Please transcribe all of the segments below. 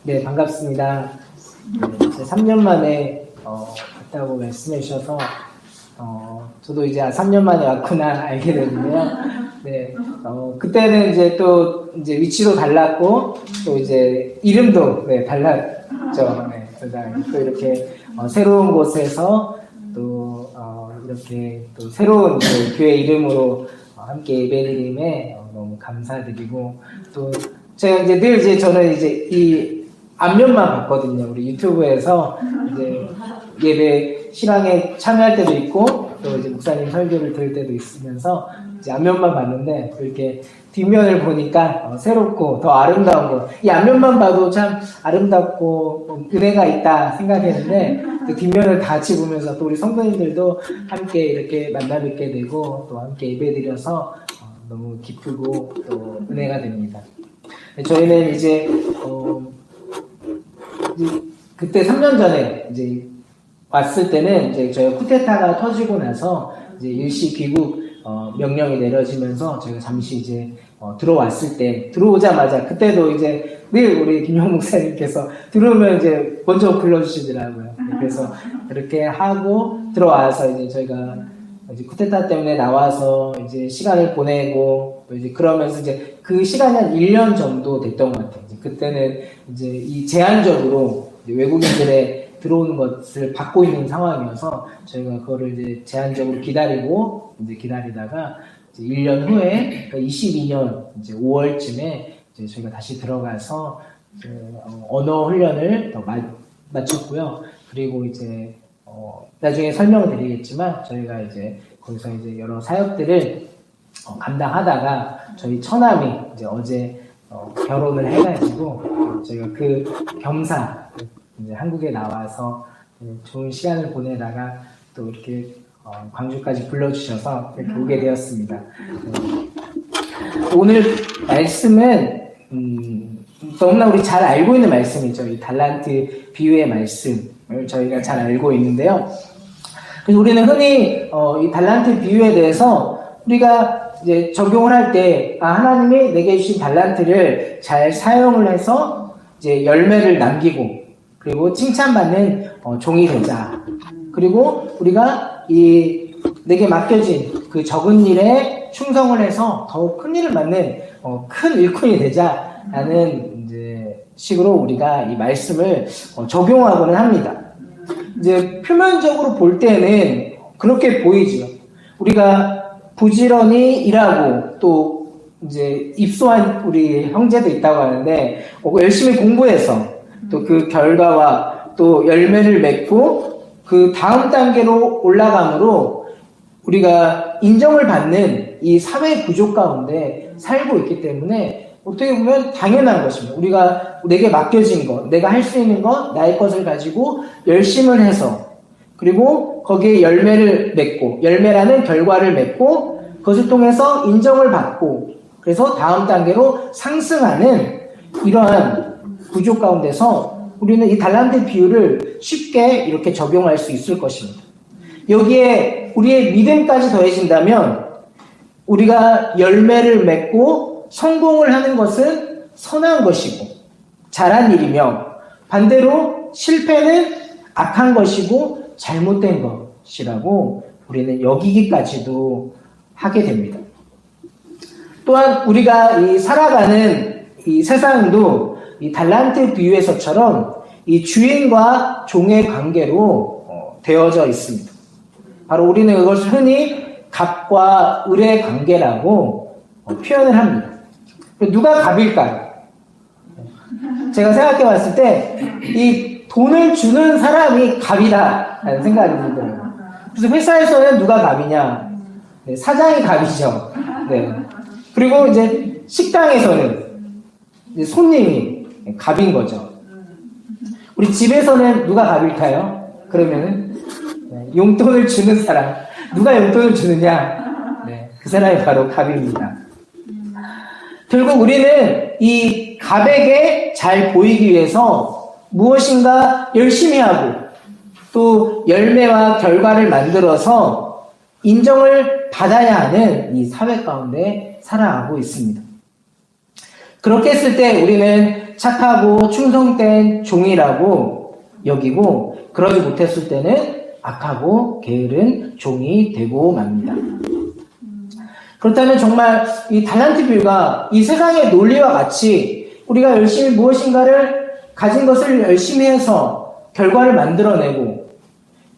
네, 반갑습니다. 네, 3년 만에 왔다고 말씀해 주셔서 저도 이제 3년 만에 왔구나 알게 됐는데요. 네, 그때는 이제 또 이제 위치도 달랐고 또 이제 이름도 네, 달랐죠. 네, 또 이렇게 새로운 곳에서 또 이렇게 또 새로운 교회 이름으로 함께 예배드림에 너무 감사드리고 또 제가 이제 늘 이제 저는 이제 이 앞면만 봤거든요. 우리 유튜브에서 이제 예배 실황에 참여할 때도 있고 또 이제 목사님 설교를 들을 때도 있으면서 이제 앞면만 봤는데 이렇게 뒷면을 보니까 새롭고 더 아름다운 거. 이 앞면만 봐도 참 아름답고 은혜가 있다 생각했는데 그 뒷면을 같이 보면서 또 우리 성도님들도 함께 이렇게 만나 뵙게 되고 또 함께 예배드려서 너무 기쁘고 또 은혜가 됩니다. 저희는 이제 그때 3년 전에 이제 왔을 때는 이제 저희가 쿠데타가 터지고 나서 이제 일시 귀국 명령이 내려지면서 저희가 잠시 이제 들어왔을 때 들어오자마자 그때도 이제 늘 우리 김용 목사님께서 들어오면 이제 먼저 불러주시더라고요. 그래서 그렇게 하고 들어와서 이제 저희가 이제 쿠데타 때문에 나와서 이제 시간을 보내고 이제 그러면서 이제 그 시간이 한 1년 정도 됐던 것 같아요. 이제 그때는 이제 이 제한적으로 외국인들의 들어오는 것을 받고 있는 상황이어서 저희가 그거를 이제 제한적으로 기다리다가 이제 1년 후에 그러니까 22년 이제 5월쯤에 이제 저희가 다시 들어가서 이제 언어 훈련을 더 마쳤고요. 그리고 이제 나중에 설명을 드리겠지만 저희가 이제 거기서 이제 여러 사역들을 감당하다가 저희 처남이 이제 어제 결혼을 해가지고 저희가 그 겸사 이제 한국에 나와서 좋은 시간을 보내다가 또 이렇게 광주까지 불러주셔서 이렇게 오게 되었습니다. 오늘 말씀은 너무나 우리 잘 알고 있는 말씀이죠. 이 달란트 비유의 말씀을 저희가 잘 알고 있는데요. 그래서 우리는 흔히 이 달란트 비유에 대해서 우리가 이제 적용을 할 때 하나님이 내게 주신 달란트를 잘 사용을 해서 이제 열매를 남기고 그리고 칭찬받는 종이 되자. 그리고 우리가 이 내게 맡겨진 그 적은 일에 충성을 해서 더욱 큰 일을 맡는 큰 일꾼이 되자라는 이제 식으로 우리가 이 말씀을 적용하고는 합니다. 이제 표면적으로 볼 때는 그렇게 보이죠. 우리가 부지런히 일하고 또 이제 입소한 우리 형제도 있다고 하는데 열심히 공부해서 또 그 결과와 또 열매를 맺고 그 다음 단계로 올라감으로 우리가 인정을 받는 이 사회 구조 가운데 살고 있기 때문에 어떻게 보면 당연한 것입니다. 우리가 내게 맡겨진 것, 내가 할 수 있는 것, 나의 것을 가지고 열심을 해서 그리고 거기에 열매를 맺고 열매라는 결과를 맺고 그것을 통해서 인정을 받고 그래서 다음 단계로 상승하는 이러한 구조 가운데서 우리는 이 달란트 비유를 쉽게 이렇게 적용할 수 있을 것입니다. 여기에 우리의 믿음까지 더해진다면 우리가 열매를 맺고 성공을 하는 것은 선한 것이고 잘한 일이며 반대로 실패는 악한 것이고 잘못된 것이라고 우리는 여기기까지도 하게 됩니다. 또한 우리가 이 살아가는 이 세상도 이 달란트 비유에서처럼 이 주인과 종의 관계로 되어져 있습니다. 바로 우리는 그것을 흔히 갑과 을의 관계라고 표현을 합니다. 누가 갑일까요? 제가 생각해 봤을 때 이 돈을 주는 사람이 갑이다라는 생각이 들더라고요. 그래서 회사에서는 누가 갑이냐? 네, 사장이 갑이죠. 네. 그리고 이제 식당에서는 이제 손님이 갑인 거죠. 우리 집에서는 누가 갑일까요? 그러면은 용돈을 주는 사람. 누가 용돈을 주느냐? 네, 그 사람이 바로 갑입니다. 결국 우리는 이 갑에게 잘 보이기 위해서 무엇인가 열심히 하고 또 열매와 결과를 만들어서 인정을 받아야 하는 이 사회 가운데 살아가고 있습니다. 그렇게 했을 때 우리는 착하고 충성된 종이라고 여기고, 그러지 못했을 때는 악하고 게으른 종이 되고 맙니다. 그렇다면 정말 이 달란트 비유가 이 세상의 논리와 같이 우리가 열심히 무엇인가를 가진 것을 열심히 해서 결과를 만들어내고,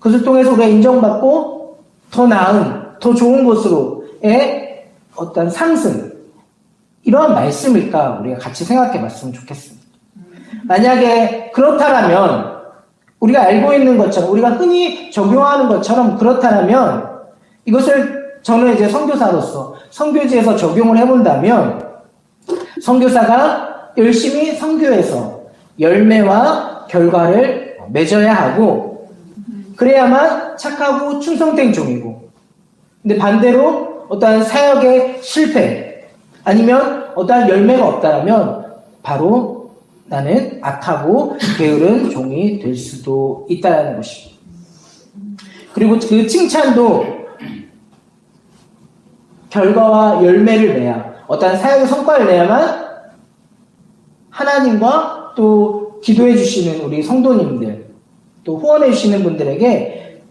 그것을 통해서 우리가 인정받고 더 나은, 더 좋은 곳으로의 어떤 상승, 이러한 말씀일까 우리가 같이 생각해 봤으면 좋겠습니다. 만약에 그렇다면, 우리가 알고 있는 것처럼, 우리가 흔히 적용하는 것처럼 그렇다면, 이것을 저는 이제 선교사로서 선교지에서 적용을 해본다면, 선교사가 열심히 선교해서 열매와 결과를 맺어야 하고, 그래야만 착하고 충성된 종이고, 근데 반대로 어떠한 사역의 실패, 아니면 어떠한 열매가 없다면 바로 나는 악하고 게으른 종이 될 수도 있다는 것입니다. 그리고 그 칭찬도 결과와 열매를 내야, 어떠한 사역의 성과를 내야만 하나님과 또 기도해 주시는 우리 성도님들, 또 후원해 주시는 분들에게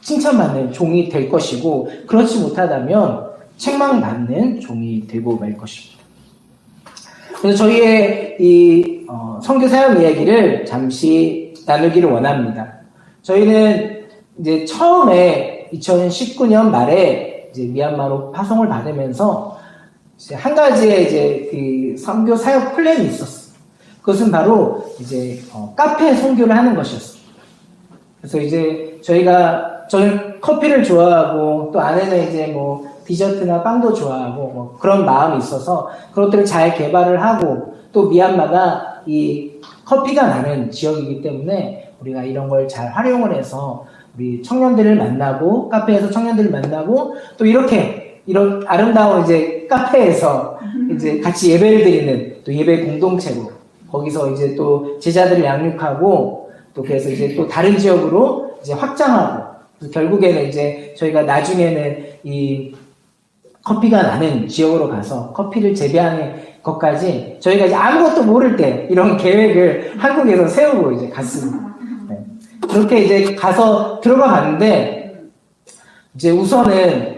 칭찬받는 종이 될 것이고, 그렇지 못하다면 책망받는 종이 되고 말 것입니다. 그래서 저희의 이 선교 사역 이야기를 잠시 나누기를 원합니다. 저희는 이제 처음에 2019년 말에 이제 미얀마로 파송을 받으면서 이제 한 가지의 이제 그 선교 사역 플랜이 있었어요. 그것은 바로 이제 카페 선교를 하는 것이었어요. 그래서 이제 저는 커피를 좋아하고, 또 아내는 이제 뭐 디저트나 빵도 좋아하고, 뭐 그런 마음이 있어서 그것들을 잘 개발을 하고, 또 미얀마가 이 커피가 나는 지역이기 때문에 우리가 이런 걸 잘 활용을 해서 우리 청년들을 만나고, 카페에서 청년들을 만나고, 또 이런 아름다운 이제 카페에서 이제 같이 예배를 드리는 또 예배 공동체로, 거기서 이제 또 제자들을 양육하고, 또 그래서 이제 또 다른 지역으로 이제 확장하고, 결국에는 이제 저희가 나중에는 이 커피가 나는 지역으로 가서 커피를 재배하는 것까지 저희가 이제 아무것도 모를 때 이런 계획을 한국에서 세우고 이제 갔습니다. 네. 그렇게 이제 가서 들어가 봤는데, 이제 우선은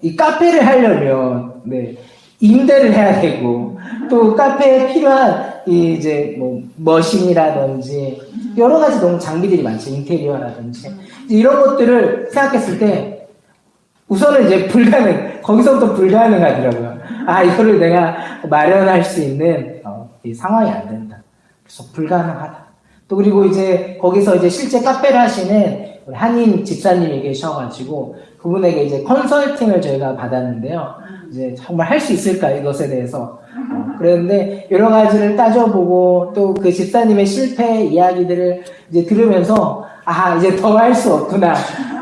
이 카페를 하려면, 네, 임대를 해야 되고, 또 카페에 필요한 이제 뭐 머신이라든지 여러 가지 너무 장비들이 많죠. 인테리어라든지 이런 것들을 생각했을 때 우선은 이제 거기서부터 불가능하더라고요. 이거를 내가 마련할 수 있는 이 상황이 안 된다. 그래서 불가능하다. 또 그리고 이제 거기서 이제 실제 카페를 하시는 우리 한인 집사님이 계셔가지고 그분에게 이제 컨설팅을 저희가 받았는데요. 이제 정말 할 수 있을까 이것에 대해서 그랬는데 여러 가지를 따져보고, 또 그 집사님의 실패 이야기들을 이제 들으면서 이제 더 할 수 없구나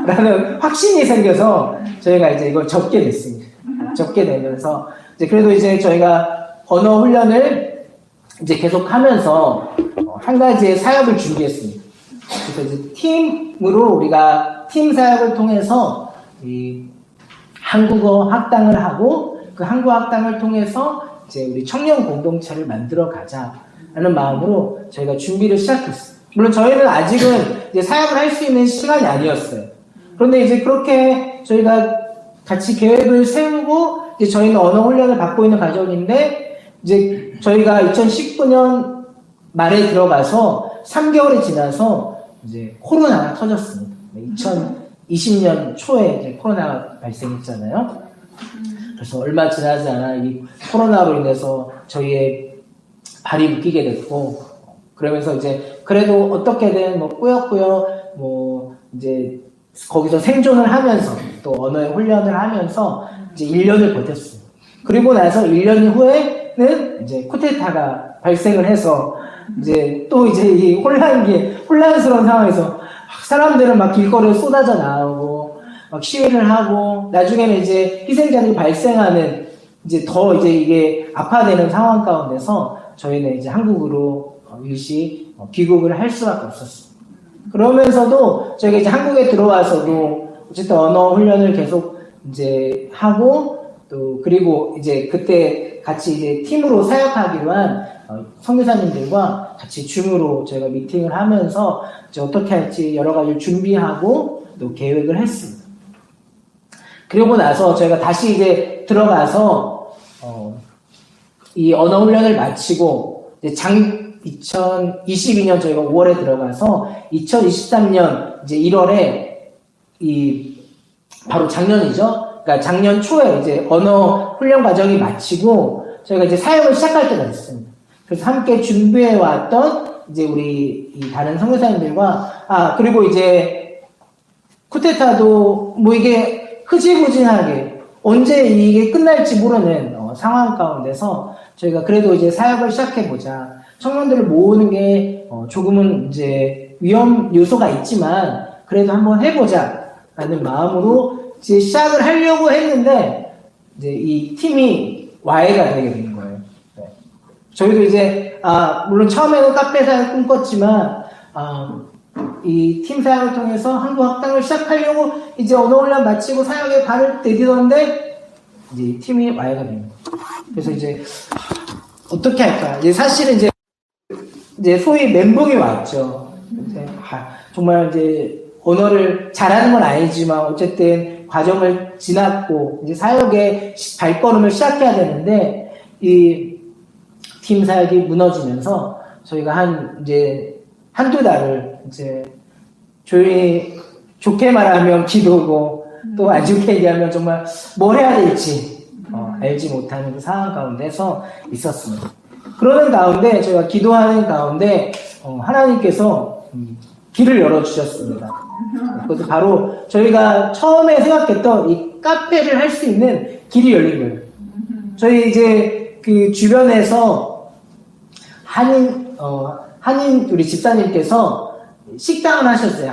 라는 확신이 생겨서 저희가 이제 이걸 접게 됐습니다. 접게 되면서 이제 그래도 이제 저희가 언어 훈련을 이제 계속 하면서 한 가지의 사역을 준비했습니다. 그래서 이제 팀으로 우리가 팀 사역을 통해서 이 한국어 학당을 하고, 그 한국어 학당을 통해서 이제 우리 청년 공동체를 만들어 가자라는 마음으로 저희가 준비를 시작했어요. 물론 저희는 아직은 이제 사역을 할 수 있는 시간이 아니었어요. 그런데 이제 그렇게 저희가 같이 계획을 세우고, 이제 저희는 언어 훈련을 받고 있는 과정인데, 이제 저희가 2019년 말에 들어가서 3개월이 지나서 이제 코로나가 터졌습니다. 2020년 초에 이제 코로나가 발생했잖아요. 그래서 얼마 지나지 않아 이 코로나로 인해서 저희의 발이 묶이게 됐고, 그러면서 이제 그래도 어떻게든 뭐 꾸역꾸역 뭐 이제 거기서 생존을 하면서 또 언어의 훈련을 하면서 이제 1년을 버텼어요. 그리고 나서 1년 후에는 이제 쿠데타가 발생을 해서 이제 또 이제 이 혼란스러운 상황에서 사람들은 막 길거리에 쏟아져 나오고 막 시위를 하고, 나중에는 이제 희생자들이 발생하는 이제 더 이제 이게 악화되는 상황 가운데서 저희는 이제 한국으로 일시 귀국을 할 수밖에 없었어요. 그러면서도 저희가 이제 한국에 들어와서도 어쨌든 언어 훈련을 계속 이제 하고, 또 그리고 이제 그때 같이 이제 팀으로 사역하기로 한 선교사님들과 같이 줌으로 저희가 미팅을 하면서 이제 어떻게 할지 여러 가지를 준비하고 또 계획을 했습니다. 그리고 나서 저희가 다시 이제 들어가서 이 언어 훈련을 마치고 이제 2022년 저희가 5월에 들어가서 2023년 이제 1월에 바로 작년이죠. 그러니까 작년 초에 이제 언어 훈련 과정이 마치고 저희가 이제 사역을 시작할 때가 됐습니다. 그래서 함께 준비해 왔던 이제 우리 이 다른 선교사님들과 그리고 이제 쿠데타도 뭐 이게 흐지부진하게 언제 이게 끝날지 모르는 상황 가운데서 저희가 그래도 이제 사역을 시작해보자. 청년들을 모으는 게 조금은 이제 위험 요소가 있지만 그래도 한번 해보자 라는 마음으로 이제 시작을 하려고 했는데 이제 이 팀이 와해가 되게 된 거예요. 네. 저희도 이제 물론 처음에는 카페 사역을 꿈꿨지만 이 팀 사역을 통해서 한국 학당을 시작하려고 이제 언어훈련 마치고 사역에 발을 디디던데 이제 팀이 와해가 됩니다. 그래서 이제 어떻게 할까? 이제 사실은 이제 소위 멘붕이 왔죠. 이제 정말 이제 언어를 잘하는 건 아니지만 어쨌든 과정을 지났고 이제 사역의 발걸음을 시작해야 되는데 이 팀 사역이 무너지면서 저희가 이제 한두 달을 이제 조용히 좋게 말하면 기도고 또 안 좋게 얘기하면 정말 뭘 해야 될지 알지 못하는 그 상황 가운데서 있었습니다. 그러는 가운데 저희가 기도하는 가운데 하나님께서 길을 열어주셨습니다. 그것도 바로 저희가 처음에 생각했던 이 카페를 할 수 있는 길이 열린 거예요. 저희 이제 그 주변에서 한인 우리 집사님께서 식당을 하셨어요.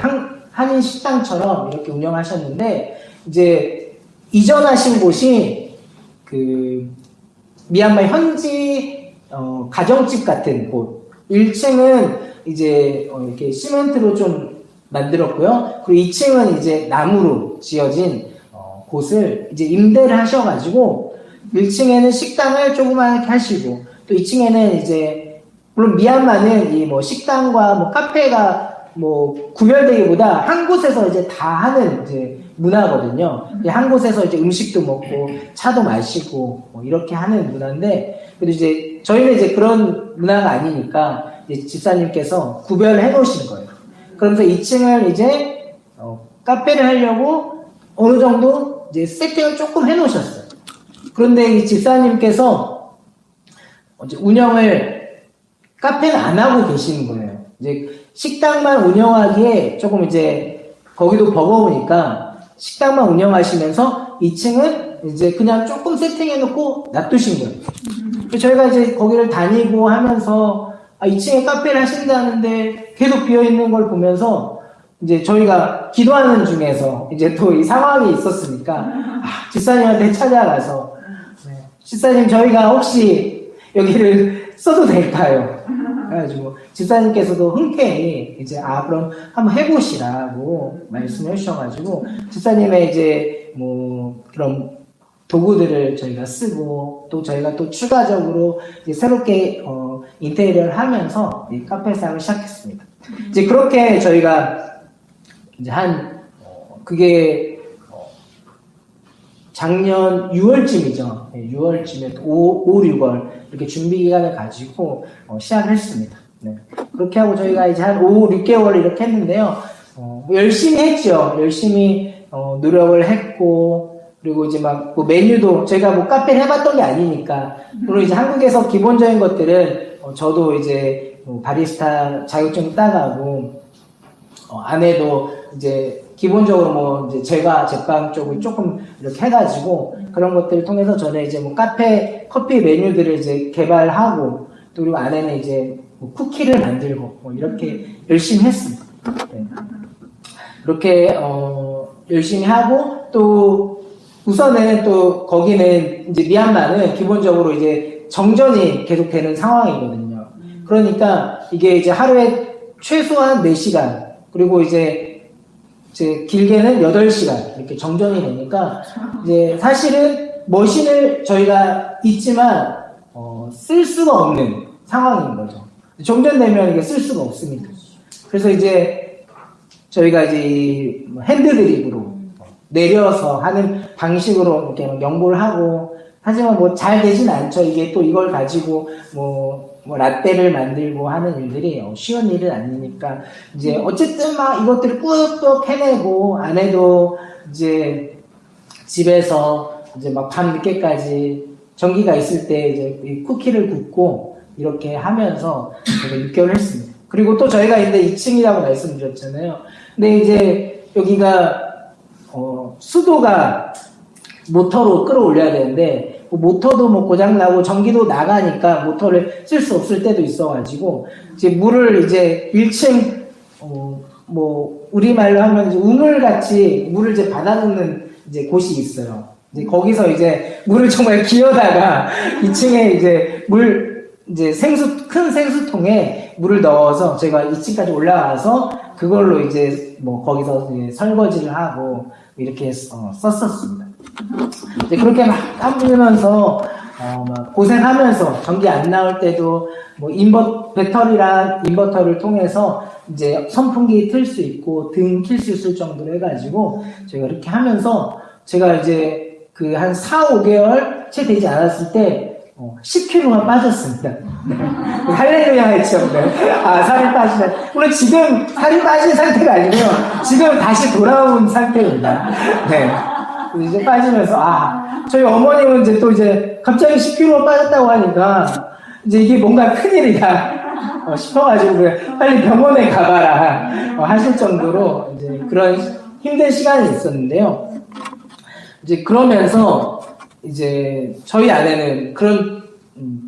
한인 식당처럼 이렇게 운영하셨는데 이제 이전하신 곳이 그 미얀마 현지 가정집 같은 곳. 1층은 이제 이렇게 시멘트로 좀 만들었고요. 그리고 2층은 이제 나무로 지어진 곳을 이제 임대를 하셔가지고 1층에는 식당을 조그맣게 하시고 또 2층에는 이제 물론 미얀마는 이 뭐 식당과 뭐 카페가 뭐 구별되기보다 한 곳에서 이제 다 하는 이제 문화거든요. 한 곳에서 이제 음식도 먹고 차도 마시고 뭐 이렇게 하는 문화인데 그래도 이제 저희는 이제 그런 문화가 아니니까 이제 집사님께서 구별해 놓으신 거예요. 그러면서 2층을 이제 카페를 하려고 어느 정도 이제 세팅을 조금 해 놓으셨어요. 그런데 이 집사님께서 이제 운영을 카페는 안 하고 계시는 거예요. 이제 식당만 운영하기에 조금 이제 거기도 버거우니까 식당만 운영하시면서 2층은 이제 그냥 조금 세팅해놓고 놔두신 거예요. 저희가 이제 거기를 다니고 하면서 2층에 카페를 하신다는데 계속 비어있는 걸 보면서 이제 저희가 기도하는 중에서 이제 또 이 상황이 있었으니까 집사님한테 찾아가서 집사님 저희가 혹시 여기를 써도 될까요? 그래가지고 집사님께서도 흔쾌히 이제 그럼 한번 해보시라고 말씀을 해주셔가지고 집사님의 이제 뭐 그런 도구들을 저희가 쓰고 또 저희가 또 추가적으로 이제 새롭게 인테리어를 하면서 이 카페 사역을 시작했습니다. 이제 그렇게 저희가 이제 그게 작년 6월쯤이죠. 6월쯤에 5, 6월 이렇게 준비 기간을 가지고 시작을 했습니다. 네. 그렇게 하고 저희가 이제 한 5, 6개월 이렇게 했는데요. 열심히 했죠. 열심히 노력을 했고 그리고 이제 뭐 메뉴도 제가 뭐 카페를 해봤던 게 아니니까 그리고 이제 한국에서 기본적인 것들은 저도 이제 뭐 바리스타 자격증 따가고 안에도 이제 기본적으로 뭐 이제 제빵 쪽을 조금 이렇게 해가지고 그런 것들을 통해서 저는 이제 뭐 카페 커피 메뉴들을 이제 개발하고 또 그리고 안에는 이제 뭐 쿠키를 만들고 뭐 이렇게 열심히 했습니다. 네. 그렇게 열심히 하고 또 우선은 또 거기는 이제 미얀마는 기본적으로 이제 정전이 계속되는 상황이거든요. 그러니까 이게 이제 하루에 최소한 4시간 그리고 이제 길게는 8시간 이렇게 정전이 되니까 이제 사실은 머신을 저희가 있지만 쓸 수가 없는 상황인 거죠. 정전되면 이게 쓸 수가 없습니다. 그래서 이제 저희가 이제 핸드드립으로 내려서 하는 방식으로 이렇게 연구를 하고, 하지만 뭐 잘 되진 않죠. 이게 또 이걸 가지고 뭐 라떼를 만들고 하는 일들이 쉬운 일은 아니니까, 이제 어쨌든 막 이것들을 꾹꾹 해내고, 안 해도 이제 집에서 이제 막 밤 늦게까지 전기가 있을 때 이제 이 쿠키를 굽고 이렇게 하면서 제가 6개월 했습니다. 그리고 또 저희가 이제 2층이라고 말씀드렸잖아요. 근데 이제 여기가 수도가 모터로 끌어올려야 되는데, 모터도 뭐 고장나고 전기도 나가니까 모터를 쓸 수 없을 때도 있어가지고, 이제 물을 이제 1층, 뭐, 우리말로 하면 이제 우물같이 물을 이제 받아놓는 이제 곳이 있어요. 이제 거기서 이제 물을 정말 기어다가 2층에 이제 이제 큰 생수통에 물을 넣어서 제가 2층까지 올라와서 그걸로 이제 뭐 거기서 이제 설거지를 하고 이렇게 썼었습니다. 이제 그렇게 막 땀 흘리면서 막 고생하면서 전기 안 나올 때도 뭐 배터리랑 인버터를 통해서 이제 선풍기 틀 수 있고 등 킬 수 있을 정도로 해가지고 제가 이렇게 하면서 제가 이제 그 한 4, 5개월 채 되지 않았을 때 10kg가 빠졌습니다. 네. 할렐루야 했죠. 네. 살이 빠지네. 물론 지금 살이 빠진 상태가 아니고요. 지금 다시 돌아온 상태입니다. 네. 이제 빠지면서, 저희 어머님은 이제 또 이제 갑자기 10kg 빠졌다고 하니까 이제 이게 뭔가 큰일이다 싶어가지고 빨리 병원에 가봐라 하실 정도로 이제 그런 힘든 시간이 있었는데요. 이제 그러면서 이제 저희 안에는 그런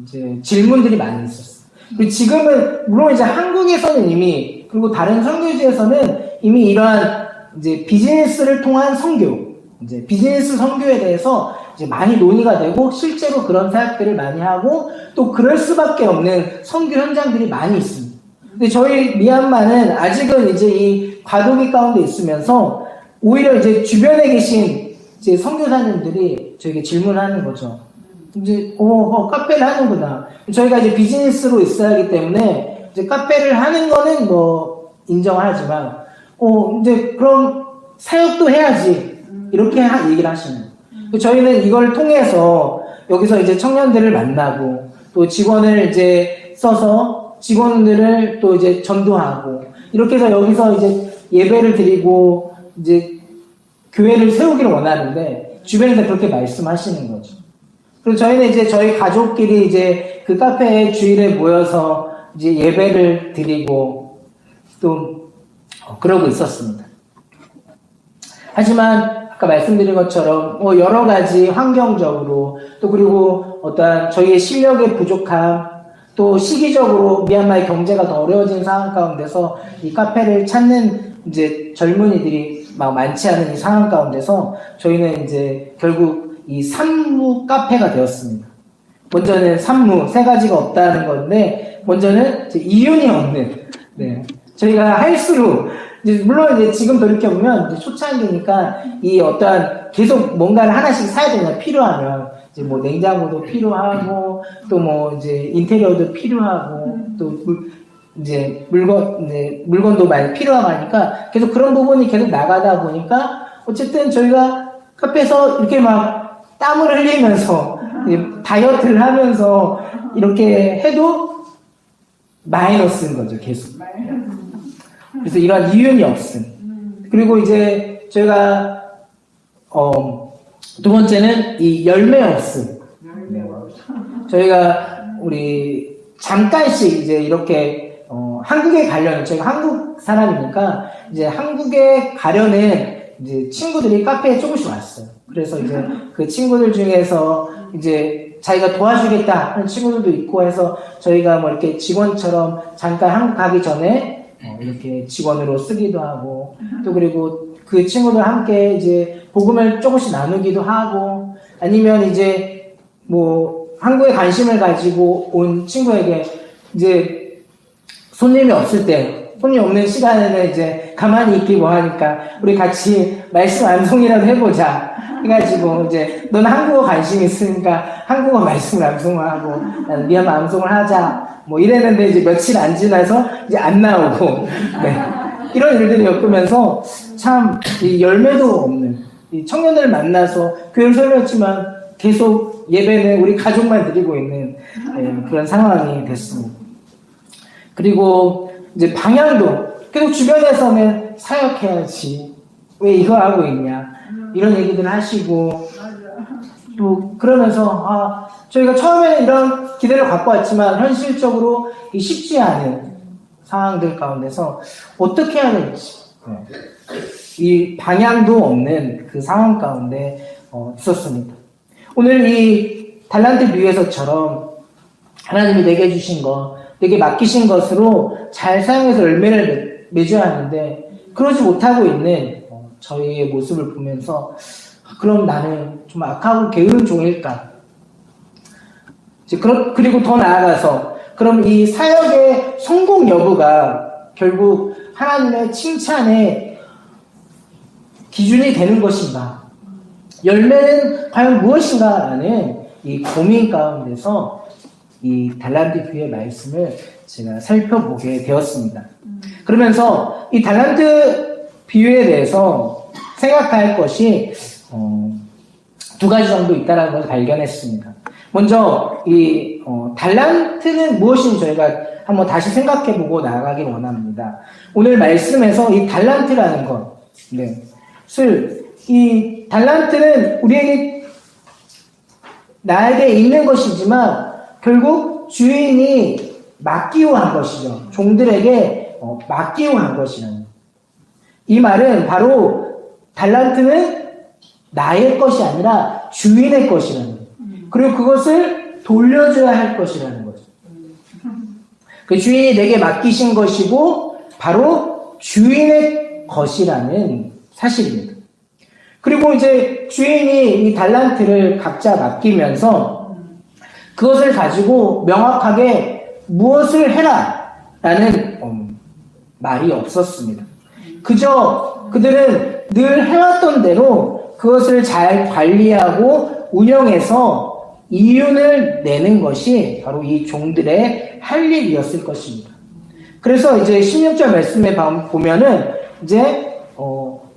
이제 질문들이 많이 있었어요. 그리고 지금은 물론 이제 한국에서는 이미, 그리고 다른 선교지에서는 이미 이러한 이제 비즈니스를 통한 선교, 이제 비즈니스 선교에 대해서 이제 많이 논의가 되고 실제로 그런 사역들을 많이 하고 또 그럴 수밖에 없는 선교 현장들이 많이 있습니다. 근데 저희 미얀마는 아직은 이제 이 과도기 가운데 있으면서 오히려 이제 주변에 계신 이제 선교사님들이 저에게 질문하는 거죠. 이제 카페를 하는구나. 저희가 이제 비즈니스로 있어야 하기 때문에 이제 카페를 하는 거는 뭐 인정하지만 이제 그럼 사역도 해야지 이렇게 얘기를 하시는 거예요. 저희는 이걸 통해서 여기서 이제 청년들을 만나고 또 직원을 이제 써서 직원들을 또 이제 전도하고 이렇게 해서 여기서 이제 예배를 드리고 이제 교회를 세우기를 원하는데 주변에서 그렇게 말씀하시는 거죠. 그리고 저희는 이제 저희 가족끼리 이제 그 카페에 주일에 모여서 이제 예배를 드리고 또 그러고 있었습니다. 하지만 아까 말씀드린 것처럼 여러 가지 환경적으로 또 그리고 어떠한 저희의 실력의 부족함 또 시기적으로 미얀마의 경제가 더 어려워진 상황 가운데서 이 카페를 찾는 이제 젊은이들이 막 많지 않은 이 상황 가운데서 저희는 이제 결국 이 산무 카페가 되었습니다. 먼저는 산무 세 가지가 없다는 건데 먼저는 이제 이윤이 없는 저희가 할수록 이제 물론 이제 지금 돌이켜보면 이제 초창기니까 이 어떠한 계속 뭔가를 하나씩 사야 되냐 필요하면 이제 뭐 냉장고도 필요하고 또 뭐 이제 인테리어도 필요하고 또 이제 물건도 많이 필요하고 하니까 계속 그런 부분이 계속 나가다 보니까 어쨌든 저희가 카페에서 이렇게 막 땀을 흘리면서 다이어트를 하면서 이렇게 해도 마이너스인 거죠, 계속. 그래서 이런 이윤이 없음. 그리고 이제 저희가 두 번째는 이 열매 없음. 저희가 우리 잠깐씩 이제 이렇게 한국에 가려는 저희가 한국 사람이니까 이제 한국에 가려는 이제 친구들이 카페에 조금씩 왔어요. 그래서 이제 그 친구들 중에서 이제 자기가 도와주겠다 하는 친구들도 있고 해서 저희가 뭐 이렇게 직원처럼 잠깐 한국 가기 전에 이렇게 직원으로 쓰기도 하고 또 그리고 그 친구들 함께 이제 복음을 조금씩 나누기도 하고 아니면 이제 뭐 한국에 관심을 가지고 온 친구에게 이제 손님이 없을 때, 손님 없는 시간에는 이제 가만히 있기 뭐하니까 우리 같이 말씀 암송이라도 해보자 해가지고 이제 너는 한국어 관심 있으니까 한국어 말씀을 암송하고 나는 미얀마 암송을 하자 뭐 이랬는데 이제 며칠 안 지나서 이제 안 나오고 네. 이런 일들이 엮으면서 참 이 열매도 없는 이 청년들을 만나서 교회를 설명했지만 계속 예배는 우리 가족만 드리고 있는 그런 상황이 됐습니다. 그리고 이제 방향도 계속 주변에서는 사역해야지 왜 이거 하고 있냐 이런 얘기들을 하시고 또 그러면서 저희가 처음에는 이런 기대를 갖고 왔지만 현실적으로 쉽지 않은 상황들 가운데서 어떻게 해야 될지 이 방향도 없는 그 상황 가운데 있었습니다. 오늘 이 달란트 비유에서처럼 하나님이 내게 주신 것, 내게 맡기신 것으로 잘 사용해서 열매를 맺어야 하는데 그러지 못하고 있는 저희의 모습을 보면서 그럼 나는 좀 악하고 게으른 종일까? 그리고 더 나아가서 그럼 이 사역의 성공 여부가 결국 하나님의 칭찬의 기준이 되는 것인가? 열매는 과연 무엇인가라는 이 고민 가운데서 이 달란트 비유의 말씀을 제가 살펴보게 되었습니다. 그러면서 이 달란트 비유에 대해서 생각할 것이 두 가지 정도 있다는 것을 발견했습니다. 먼저 이 달란트는 무엇인지 저희가 한번 다시 생각해보고 나아가길 원합니다. 오늘 말씀에서 이 달란트라는 것, 이 달란트는 나에게 있는 것이지만 결국 주인이 맡기고 한 것이죠. 종들에게 맡기고 한 것이라는. 이 말은 바로 달란트는 나의 것이 아니라 주인의 것이라는. 그리고 그것을 돌려줘야 할 것이라는 거죠. 그 주인이 내게 맡기신 것이고 바로 주인의 것이라는 사실입니다. 그리고 이제 주인이 이 달란트를 각자 맡기면서 그것을 가지고 명확하게 무엇을 해라 라는 말이 없었습니다. 그저 그들은 늘 해왔던 대로 그것을 잘 관리하고 운영해서 이윤을 내는 것이 바로 이 종들의 할 일이었을 것입니다. 그래서 이제 16절 말씀에 보면은 이제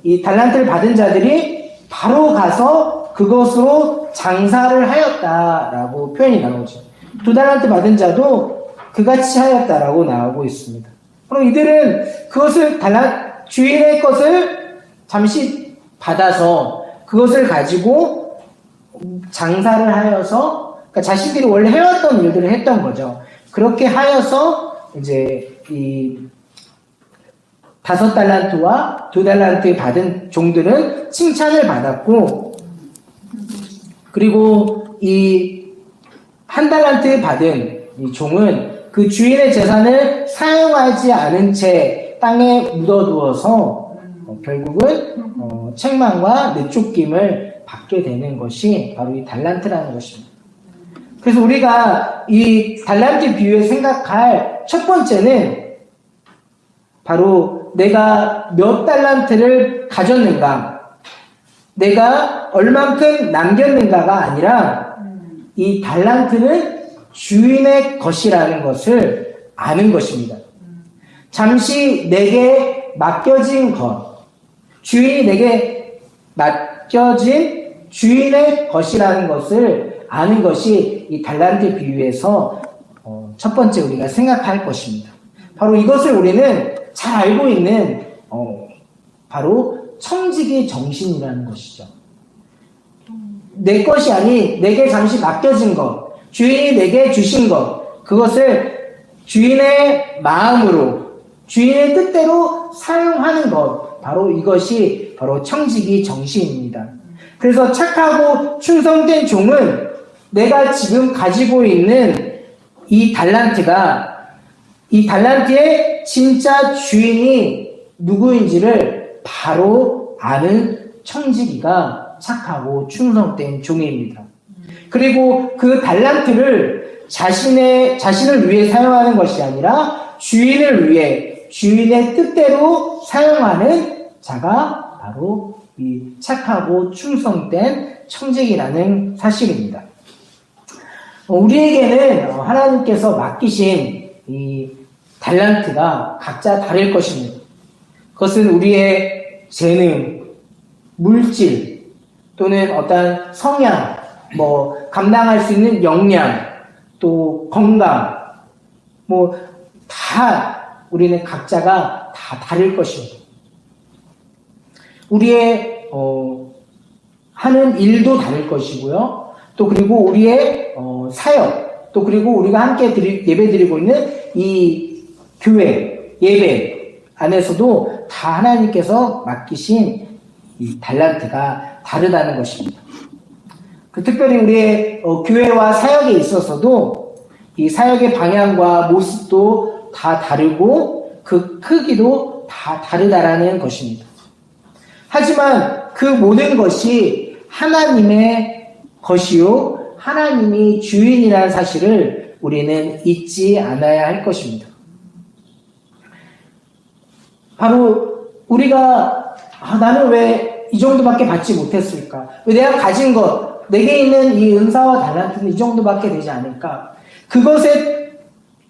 이 달란트를 받은 자들이 바로 가서 그것으로 장사를 하였다라고 표현이 나오죠. 2달란트 받은 자도 그같이 하였다라고 나오고 있습니다. 그럼 이들은 그것을 주인의 것을 잠시 받아서 그것을 가지고 장사를 하여서 그러니까 자신들이 원래 해왔던 일들을 했던 거죠. 그렇게 하여서 이제 이 5달란트와 2달란트 받은 종들은 칭찬을 받았고, 그리고 이 1달란트 받은 이 종은 그 주인의 재산을 사용하지 않은 채 땅에 묻어두어서 결국은 책망과 내쫓김을 받게 되는 것이 바로 이 달란트라는 것입니다. 그래서 우리가 이 달란트 비유에 생각할 첫 번째는 바로 내가 몇 달란트를 가졌는가, 내가 얼만큼 남겼는가가 아니라 이 달란트는 주인의 것이라는 것을 아는 것입니다. 잠시 내게 맡겨진 것, 주인이 내게 맡겨진 주인의 것이라는 것을 아는 것이 이 달란트 비유에서 첫 번째 우리가 생각할 것입니다. 바로 이것을 우리는 잘 알고 있는 바로 청지기 정신이라는 것이죠. 내 것이 아닌 내게 잠시 맡겨진 것, 주인이 내게 주신 것, 그것을 주인의 마음으로, 주인의 뜻대로 사용하는 것, 바로 이것이 바로 청지기 정신입니다. 그래서 착하고 충성된 종은 내가 지금 가지고 있는 이 달란트의 진짜 주인이 누구인지를 바로 아는 청지기가 착하고 충성된 종입니다. 그리고 그 달란트를 자신을 위해 사용하는 것이 아니라 주인을 위해 주인의 뜻대로 사용하는 자가 바로 이 착하고 충성된 청직이라는 사실입니다. 우리에게는 하나님께서 맡기신 이 달란트가 각자 다를 것입니다. 그것은 우리의 재능, 물질, 또는 어떤 성향, 감당할 수 있는 역량, 또 건강, 다 우리는 각자가 다 다를 것입니다. 우리의 하는 일도 다를 것이고요. 또 그리고 우리의 사역, 또 그리고 우리가 함께 예배드리고 있는 이 교회, 예배 안에서도 다 하나님께서 맡기신 이 달란트가 다르다는 것입니다. 특별히 우리의 교회와 사역에 있어서도 이 사역의 방향과 모습도 다 다르고 그 크기도 다 다르다라는 것입니다. 하지만 그 모든 것이 하나님의 것이요 하나님이 주인이라는 사실을 우리는 잊지 않아야 할 것입니다. 바로 우리가 나는 왜 이 정도밖에 받지 못했을까? 왜 내가 가진 것, 내게 있는 이 은사와 달란트는 이 정도밖에 되지 않을까? 그것에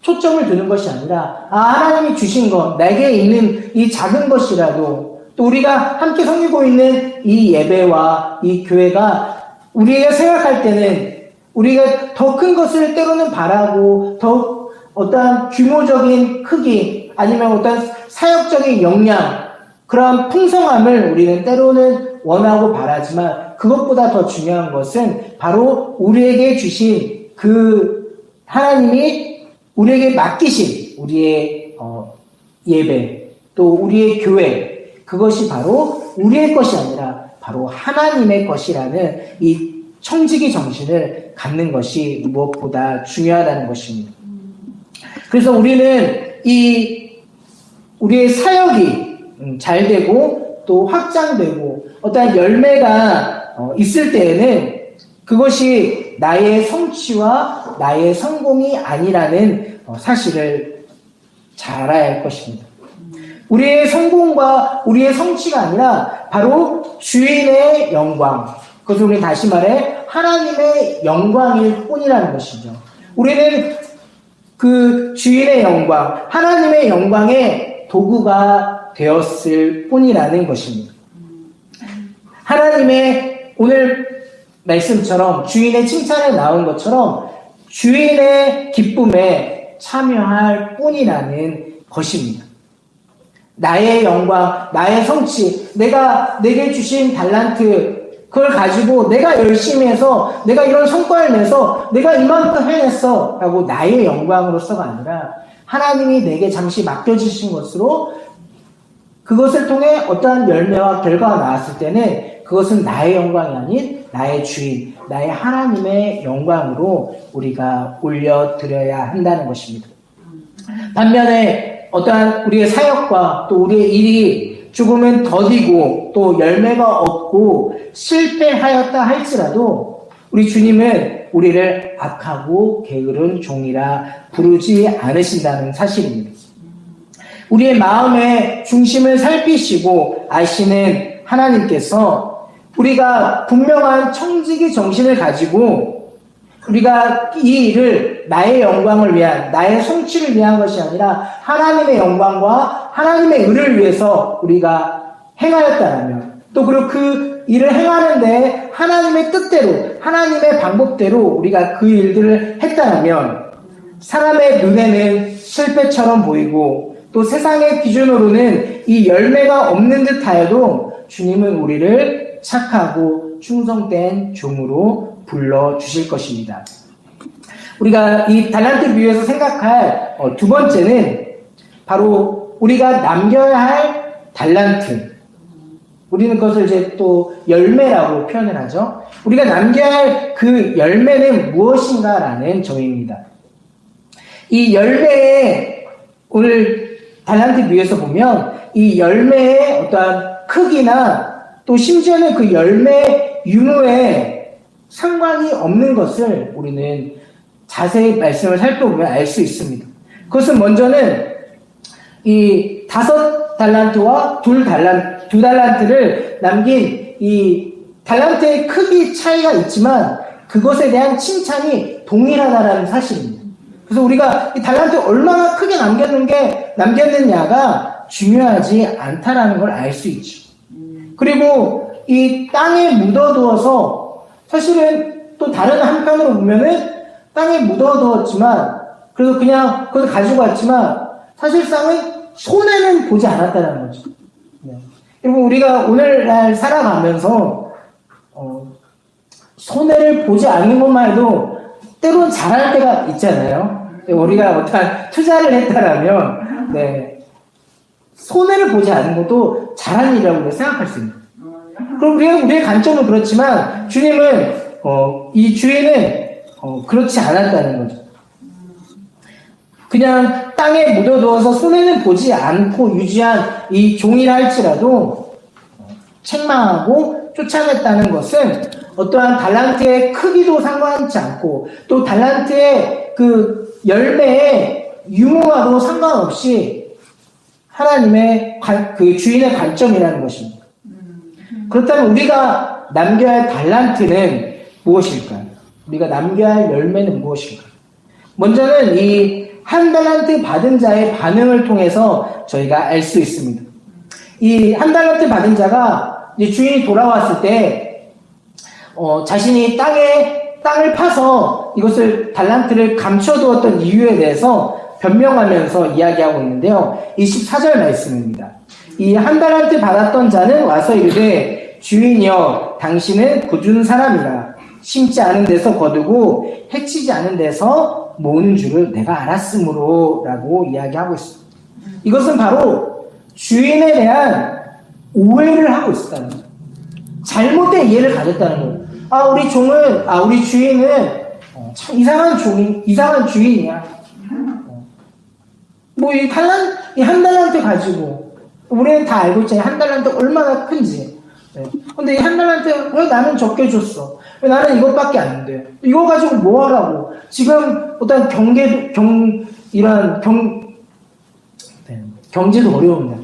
초점을 두는 것이 아니라 하나님이 주신 것, 내게 있는 이 작은 것이라도 또 우리가 함께 섬기고 있는 이 예배와 이 교회가 우리가 생각할 때는 우리가 더 큰 것을 때로는 바라고 더 어떠한 규모적인 크기 아니면 어떤 사역적인 역량 그런 풍성함을 우리는 때로는 원하고 바라지만 그것보다 더 중요한 것은 바로 우리에게 주신 그 하나님이 우리에게 맡기신 우리의 예배 또 우리의 교회 그것이 바로 우리의 것이 아니라 바로 하나님의 것이라는 이 청지기 정신을 갖는 것이 무엇보다 중요하다는 것입니다. 그래서 우리는 우리의 사역이 잘 되고 또 확장되고 어떠한 열매가 있을 때에는 그것이 나의 성취와 나의 성공이 아니라는 사실을 잘 알아야 할 것입니다. 우리의 성공과 우리의 성취가 아니라 바로 주인의 영광, 그것을 우리 다시 말해 하나님의 영광일 뿐이라는 것이죠. 우리는 그 주인의 영광, 하나님의 영광의 도구가 되었을 뿐이라는 것입니다. 하나님의 오늘 말씀처럼 주인의 칭찬에 나온 것처럼 주인의 기쁨에 참여할 뿐이라는 것입니다. 나의 영광, 나의 성취, 내게 주신 달란트, 그걸 가지고 내가 열심히 해서 내가 이런 성과를 내서 내가 이만큼 해냈어 라고 나의 영광으로서가 아니라 하나님이 내게 잠시 맡겨주신 것으로 그것을 통해 어떠한 열매와 결과가 나왔을 때는 그것은 나의 영광이 아닌 나의 주인, 나의 하나님의 영광으로 우리가 올려드려야 한다는 것입니다. 반면에 어떠한 우리의 사역과 또 우리의 일이 조금은 더디고 또 열매가 없고 실패하였다 할지라도 우리 주님은 우리를 악하고 게으른 종이라 부르지 않으신다는 사실입니다. 우리의 마음의 중심을 살피시고 아시는 하나님께서 우리가 분명한 청지기 정신을 가지고 우리가 이 일을 나의 영광을 위한, 나의 성취를 위한 것이 아니라 하나님의 영광과 하나님의 의를 위해서 우리가 행하였다면 또 그리고 그 일을 행하는데 하나님의 뜻대로, 하나님의 방법대로 우리가 그 일들을 했다면 사람의 눈에는 실패처럼 보이고 또 세상의 기준으로는 이 열매가 없는 듯 하여도 주님은 우리를 착하고 충성된 종으로 불러주실 것입니다. 우리가 이 달란트 비유에서 생각할 두 번째는 바로 우리가 남겨야 할 달란트. 우리는 그것을 이제 또 열매라고 표현을 하죠. 우리가 남겨야 할 그 열매는 무엇인가라는 점입니다. 이 열매의 오늘 달란트 비유에서 보면 이 열매의 어떠한 크기나 또 심지어는 그 열매 유무에 상관이 없는 것을 우리는 자세히 말씀을 살펴보면 알 수 있습니다. 그것은 먼저는 이 5 달란트와 두 달란트를 남긴 이 달란트의 크기 차이가 있지만 그것에 대한 칭찬이 동일하다라는 사실입니다. 그래서 우리가 이 달란트 얼마나 크게 남겼느냐가 중요하지 않다라는 걸 알 수 있죠. 그리고 이 땅에 묻어두어서 사실은 또 다른 한편으로 보면은 땅에 묻어두었지만 그래서 그냥 그걸 가지고 왔지만 사실상은 손해는 보지 않았다는 거죠. 네. 그리고 우리가 오늘날 살아가면서 손해를 보지 않는 것만 해도 때로는 잘할 때가 있잖아요. 우리가 어떠한 투자를 했다라면 손해를 보지 않는 것도 잘한 일이라고 생각할 수 있는 거예요. 그럼 우리의 관점은 그렇지만 주님은 이 주인은 그렇지 않았다는 거죠. 그냥 땅에 묻어두어서 손해는 보지 않고 유지한 이 종이라 할지라도 책망하고 쫓아냈다는 것은 어떠한 달란트의 크기도 상관치 않고 또 달란트의 그 열매의 유무와도 상관없이 하나님의 그 주인의 관점이라는 것입니다. 그렇다면 우리가 남겨야 할 달란트는 무엇일까요? 우리가 남겨야 할 열매는 무엇일까요? 먼저는 이 한 달란트 받은 자의 반응을 통해서 저희가 알 수 있습니다. 이 한 달란트 받은 자가 이제 주인이 돌아왔을 때 자신이 땅을 파서 이것을 달란트를 감춰두었던 이유에 대해서 변명하면서 이야기하고 있는데요. 24절 말씀입니다. 이 한 달란트 받았던 자는 와서 이르되 주인이여 당신은 굳은 사람이라 심지 않은 데서 거두고 해치지 않은 데서 모으는 줄을 내가 알았으므로 라고 이야기하고 있습니다. 이것은 바로 주인에 대한 오해를 하고 있었다는 거예요. 잘못된 이해를 가졌다는 거예요. 우리 주인은 참 이상한 주인이야. 이 한 달란트 가지고 우리는 다 알고 있잖아요. 한 달란트 얼마나 큰지. 근데 이 한 달란트 왜 나는 적게 줬어? 왜 나는 이것밖에 안 돼? 이거 가지고 뭐 하라고? 지금 어떤 경제도 어려운데.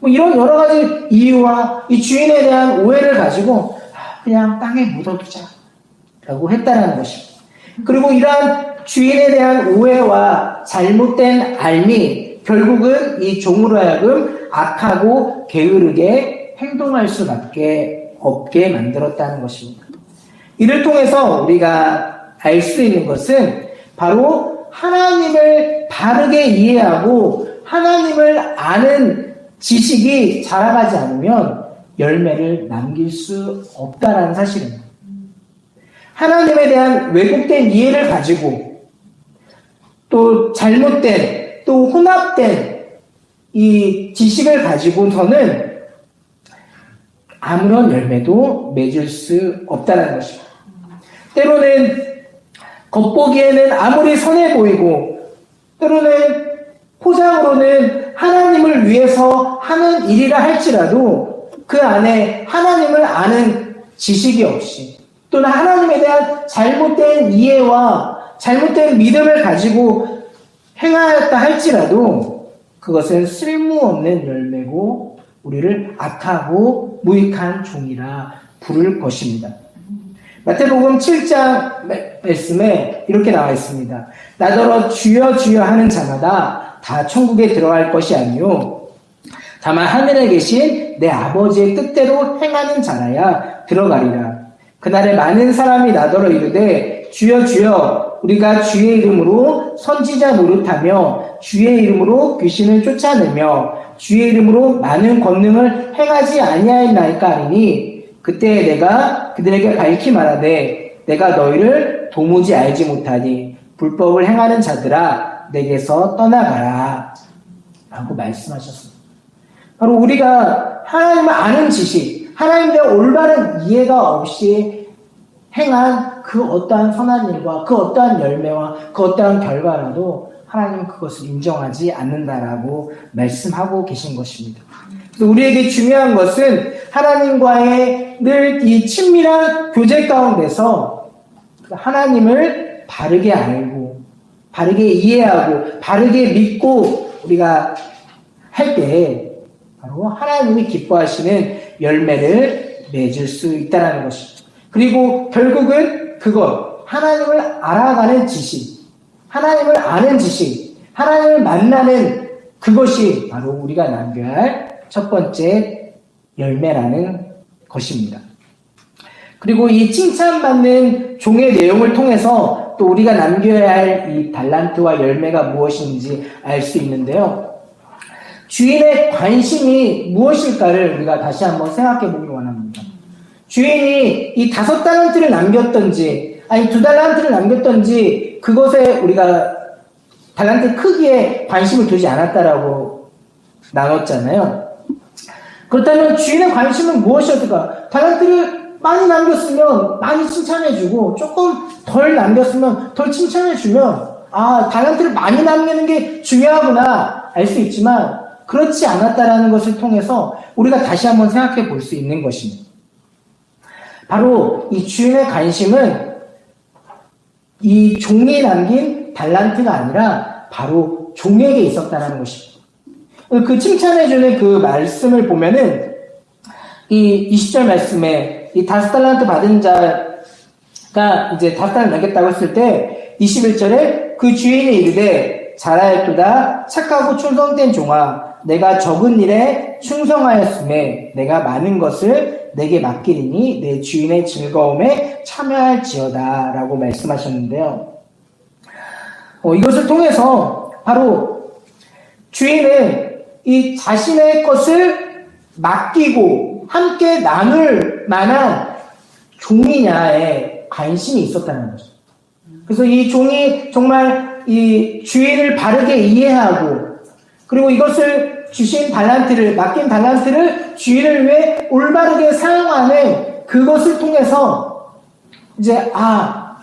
이런 여러 가지 이유와 이 주인에 대한 오해를 가지고 그냥 땅에 묻어두자 라고 했다는 것입니다. 그리고 이러한 주인에 대한 오해와 잘못된 알미 결국은 이 종으로 하여금 악하고 게으르게 행동할 수밖에 없게 만들었다는 것입니다. 이를 통해서 우리가 알 수 있는 것은 바로 하나님을 바르게 이해하고 하나님을 아는 지식이 자라가지 않으면 열매를 남길 수 없다라는 사실입니다. 하나님에 대한 왜곡된 이해를 가지고 또 잘못된 또 혼합된 이 지식을 가지고서는 아무런 열매도 맺을 수 없다는 것입니다. 때로는 겉보기에는 아무리 선해 보이고 때로는 포장으로는 하나님을 위해서 하는 일이라 할지라도 그 안에 하나님을 아는 지식이 없이 또는 하나님에 대한 잘못된 이해와 잘못된 믿음을 가지고 행하였다 할지라도 그것은 쓸모없는 열매고 우리를 악하고 무익한 종이라 부를 것입니다. 마태복음 7장 말씀에 이렇게 나와 있습니다. 나더러 주여 주여 하는 자마다 다 천국에 들어갈 것이 아니요 다만 하늘에 계신 내 아버지의 뜻대로 행하는 자라야 들어가리라. 그날에 많은 사람이 나더러 이르되 주여 주여 우리가 주의 이름으로 선지자 노릇하며 주의 이름으로 귀신을 쫓아내며 주의 이름으로 많은 권능을 행하지 아니하였나이까 하리니 그때 내가 그들에게 밝히 말하되 내가 너희를 도무지 알지 못하니 불법을 행하는 자들아 내게서 떠나가라 라고 말씀하셨습니다. 바로 우리가 하나님을 아는 지식, 하나님에 대한 올바른 이해가 없이 행한 그 어떠한 선한 일과 그 어떠한 열매와 그 어떠한 결과라도 하나님은 그것을 인정하지 않는다라고 말씀하고 계신 것입니다. 그래서 우리에게 중요한 것은 하나님과의 늘 이 친밀한 교제 가운데서 하나님을 바르게 알고 바르게 이해하고 바르게 믿고 우리가 할 때 바로 하나님이 기뻐하시는 열매를 맺을 수 있다는 것입니다. 그리고 결국은 그것, 하나님을 알아가는 지식, 하나님을 아는 지식, 하나님을 만나는 그것이 바로 우리가 남겨야 할 첫 번째 열매라는 것입니다. 그리고 이 칭찬받는 종의 내용을 통해서 또 우리가 남겨야 할 이 달란트와 열매가 무엇인지 알 수 있는데요. 주인의 관심이 무엇일까를 우리가 다시 한번 생각해 보기 원합니다. 주인이 이 5달란트를 남겼던지 아니 2달란트를 남겼던지 그것에 우리가 달란트 크기에 관심을 두지 않았다라고 나눴잖아요. 그렇다면 주인의 관심은 무엇이었을까? 달란트를 많이 남겼으면 많이 칭찬해주고 조금 덜 남겼으면 덜 칭찬해주면 달란트를 많이 남기는 게 중요하구나 알 수 있지만 그렇지 않았다라는 것을 통해서 우리가 다시 한번 생각해 볼 수 있는 것입니다. 바로 이 주인의 관심은 이 종이 남긴 달란트가 아니라 바로 종에게 있었다는 것입니다. 그 칭찬해주는 그 말씀을 보면은 이 20절 말씀에 이 5달란트 받은 자가 이제 5달란트 남겼다고 했을 때 21절에 그 주인이 이르되 잘하였도다 착하고 충성된 종아 내가 적은 일에 충성하였음에 내가 많은 것을 내게 맡기리니 내 주인의 즐거움에 참여할지어다 라고 말씀하셨는데요. 이것을 통해서 바로 주인은 이 자신의 것을 맡기고 함께 나눌 만한 종이냐에 관심이 있었다는 거죠. 그래서 이 종이 정말 이 주인을 바르게 이해하고 그리고 이것을 주신 달란트를 맡긴 달란트를 주인을 위해 올바르게 사용하는 그것을 통해서 이제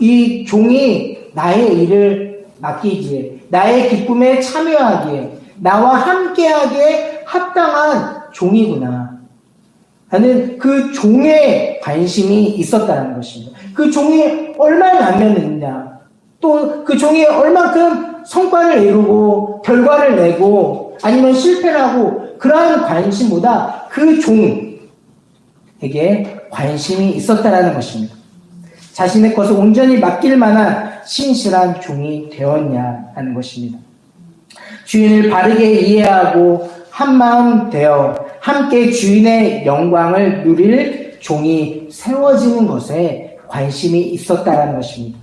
이 종이 나의 일을 맡기기에 나의 기쁨에 참여하기에 나와 함께하기에 합당한 종이구나 하는 그 종의 관심이 있었다는 것입니다. 그 종이 얼마나 남겼느냐 또 그 종이 얼만큼 성과를 이루고 결과를 내고 아니면 실패를 하고 그러한 관심보다 그 종에게 관심이 있었다는 것입니다. 자신의 것을 온전히 맡길 만한 신실한 종이 되었냐 하는 것입니다. 주인을 바르게 이해하고 한마음 되어 함께 주인의 영광을 누릴 종이 세워지는 것에 관심이 있었다는 것입니다.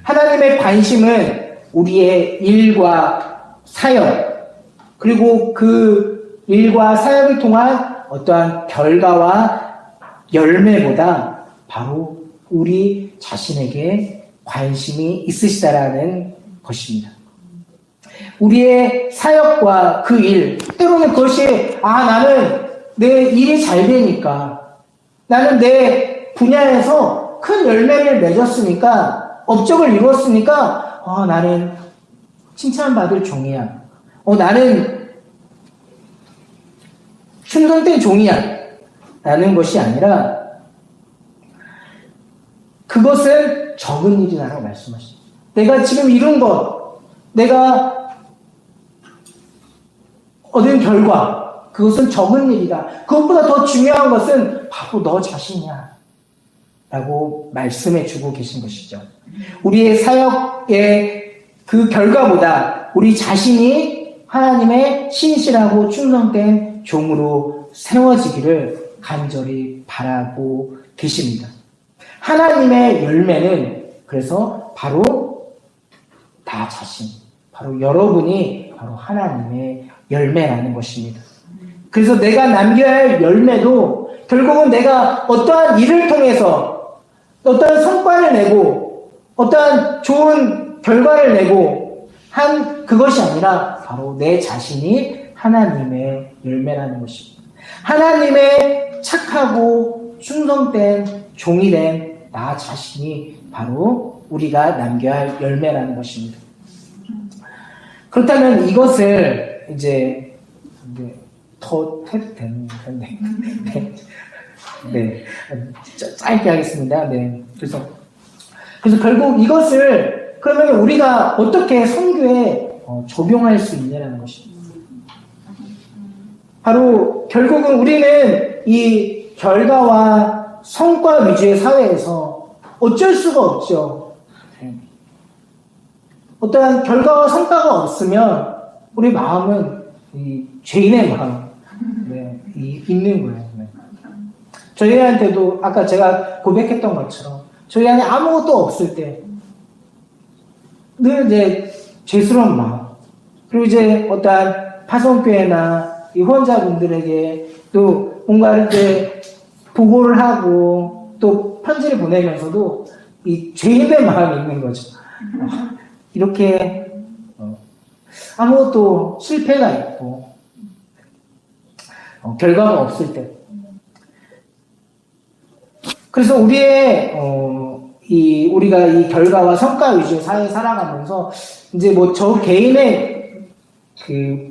하나님의 관심은 우리의 일과 사역 그리고 그 일과 사역을 통한 어떠한 결과와 열매보다 바로 우리 자신에게 관심이 있으시다라는 것입니다. 우리의 사역과 그 일, 때로는 그것이 나는 내 일이 잘 되니까 나는 내 분야에서 큰 열매를 맺었으니까 업적을 이루었으니까 나는 칭찬받을 종이야. 나는 충성된 종이야. 라는 것이 아니라 그것은 적은 일이라고 말씀하십니다. 내가 지금 이룬 것, 내가 얻은 결과, 그것은 적은 일이다. 그것보다 더 중요한 것은 바로 너 자신이야. 라고 말씀해 주고 계신 것이죠. 우리의 사역의 그 결과보다 우리 자신이 하나님의 신실하고 충성된 종으로 세워지기를 간절히 바라고 계십니다. 하나님의 열매는 그래서 바로 나 자신, 바로 여러분이 바로 하나님의 열매라는 것입니다. 그래서 내가 남겨야 할 열매도 결국은 내가 어떠한 일을 통해서 어떠한 성과를 내고 어떠한 좋은 결과를 내고 한 그것이 아니라 바로 내 자신이 하나님의 열매라는 것입니다. 하나님의 착하고 충성된 종이 된 나 자신이 바로 우리가 남겨야 할 열매라는 것입니다. 그렇다면 이것을 이제 더 해도 되는 건데 네, 짧게 하겠습니다. 네, 그래서 결국 이것을 그러면 우리가 어떻게 선교에 적용할 수 있냐는 것입니다. 바로 결국은 우리는 이 결과와 성과 위주의 사회에서 어쩔 수가 없죠. 어떠한 결과와 성과가 없으면 우리 마음은 이 죄인의 마음 있는 거예요. 저희한테도 아까 제가 고백했던 것처럼 저희 안에 아무것도 없을 때 늘 이제 죄스러운 마음, 그리고 이제 어떠한 파송교회나 이 후원자분들에게 또 뭔가 이제 보고를 하고 또 편지를 보내면서도 이 죄인의 마음이 있는 거죠. 이렇게 아무것도 실패가 있고 결과가 없을 때, 그래서 우리가 이 결과와 성과 위주의 사회에 살아가면서 이제 뭐 저 개인의 그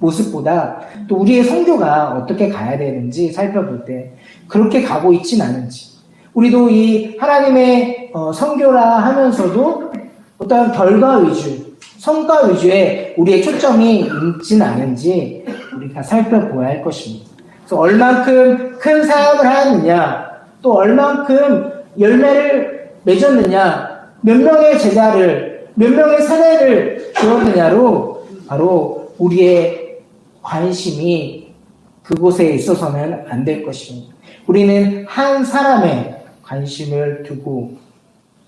모습보다 또 우리의 선교가 어떻게 가야 되는지 살펴볼 때 그렇게 가고 있진 않은지, 우리도 이 하나님의 선교라 하면서도 어떤 결과 위주, 성과 위주의 우리의 초점이 있진 않은지 우리가 살펴보아야 할 것입니다. 그래서 얼만큼 큰 사역을 하느냐, 또 얼만큼 열매를 맺었느냐, 몇 명의 제자를, 몇 명의 사례를 주었느냐로 바로 우리의 관심이 그곳에 있어서는 안 될 것입니다. 우리는 한 사람의 관심을 두고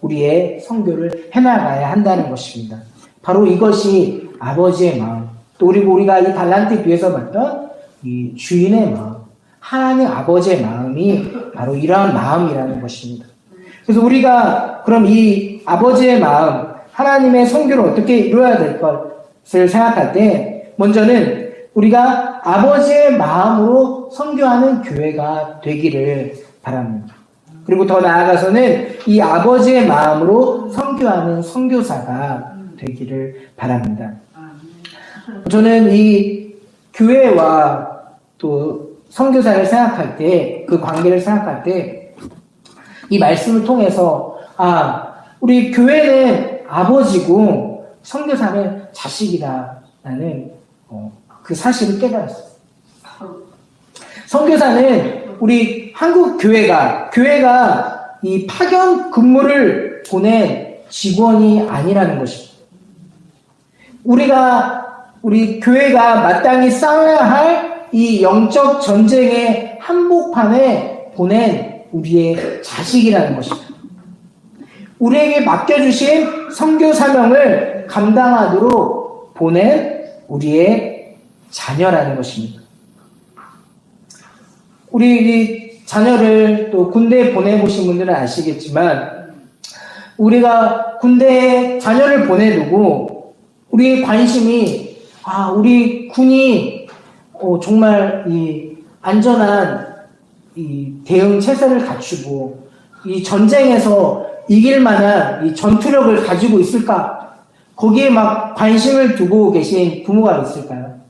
우리의 선교를 해나가야 한다는 것입니다. 바로 이것이 아버지의 마음, 또 우리가 이 달란트 비유에서 봤던 이 주인의 마음, 하나님 아버지의 마음이 바로 이러한 마음이라는 것입니다. 그래서 우리가 그럼 이 아버지의 마음, 하나님의 선교를 어떻게 이루어야 될 것을 생각할 때 먼저는 우리가 아버지의 마음으로 선교하는 교회가 되기를 바랍니다. 그리고 더 나아가서는 이 아버지의 마음으로 선교하는 선교사가 되기를 바랍니다. 저는 이 교회와 또 선교사를 생각할 때, 그 관계를 생각할 때 이 말씀을 통해서 우리 교회는 아버지고 선교사는 자식이다라는 그 사실을 깨달았어요. 선교사는 우리 한국 교회가 이 파견 근무를 보낸 직원이 아니라는 것입니다. 우리 교회가 마땅히 싸워야 할 이 영적 전쟁의 한복판에 보낸 우리의 자식이라는 것입니다. 우리에게 맡겨주신 선교 사명을 감당하도록 보낸 우리의 자녀라는 것입니다. 우리 자녀를 또 군대에 보내보신 분들은 아시겠지만, 우리가 군대에 자녀를 보내두고 우리의 관심이 우리 군이 정말 이 안전한 이 대응 체제를 갖추고 이 전쟁에서 이길 만한 이 전투력을 가지고 있을까? 거기에 막 관심을 두고 계신 부모가 있을까요?